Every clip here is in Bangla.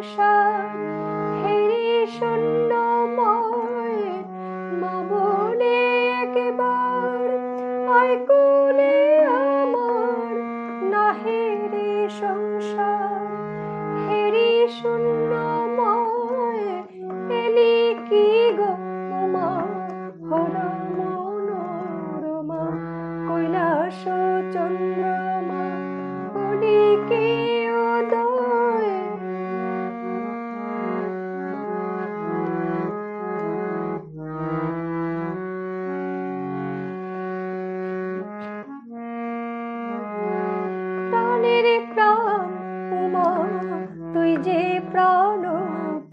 সংসার হেরি শূন্যময় মা বলে একবার আয় কোলে আমার নাহে রে সংসার হেরি শূন্যময় এলি কি গো মা হর মনোরমা কৈলাস চন্দ্রমা বলি কি উদয় প্রাণের প্রাণ উমা তুই যে প্রাণ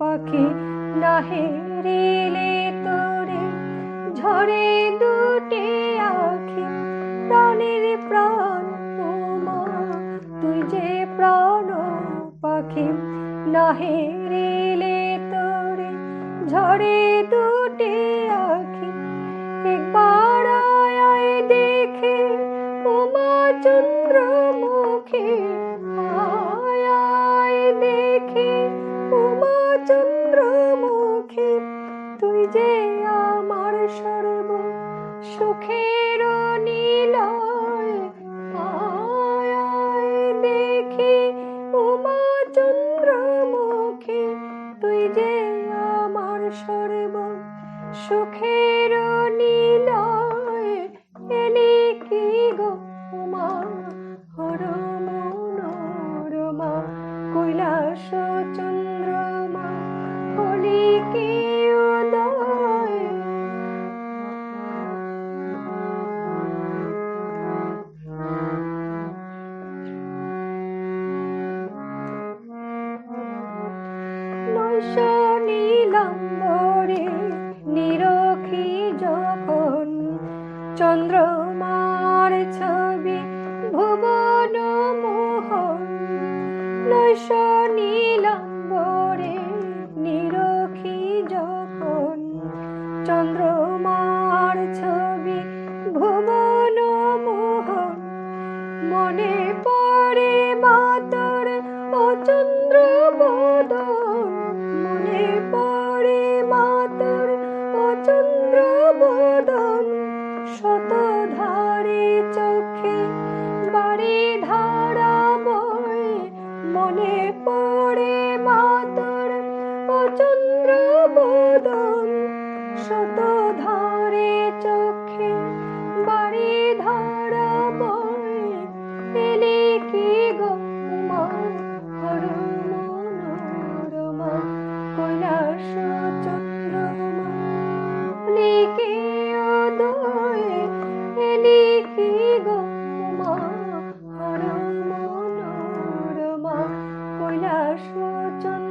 পাখি নাহে রিলে তোরে ঝরে দুটি আখি প্রাণের প্রাণ উমা তুই যে প্রাণ পাখি নাহে রিলে তোরে ঝরে দুটি আখি একবার আয় দেখে উমা চন্দ্রমুখী আয় দেখে উমা চন্দ্রমুখী তুই যে আমার সর্ব সুখের নিলয় আয় দেখি উমা চন্দ্রমুখী তুই যে আমার সর্ব সুখের নিলয় এলি কি গো উমা হর মনোরমা কৈলাস চন্দ্রমা বলি কি উদয় নৈশ নীলাম্বরে নিরখি যখন চন্দ্রমার ছবি ভুবন মোহন নৈশ নীলাম্বরে নিরখি যখন চন্দ্রমার ছবি ভুবন মোহন মনে পড়ে মাতর ও চন্দ্র বদন মনে পড়ে মাতর ও চন্দ্র বদন শতধারে চোখে বাড়ি ধারা বয় মনে পড়ে মাতর ও চন্দ্র বদন শতধারে চোখে বাড়ি ধারা বয় এলি কি গো উমা হর মনোরমা কৈলাস চন্দ্রমা বলি কি উদয় এলি কি গো উমা হর মনোরমা কৈলাস চন্দ্র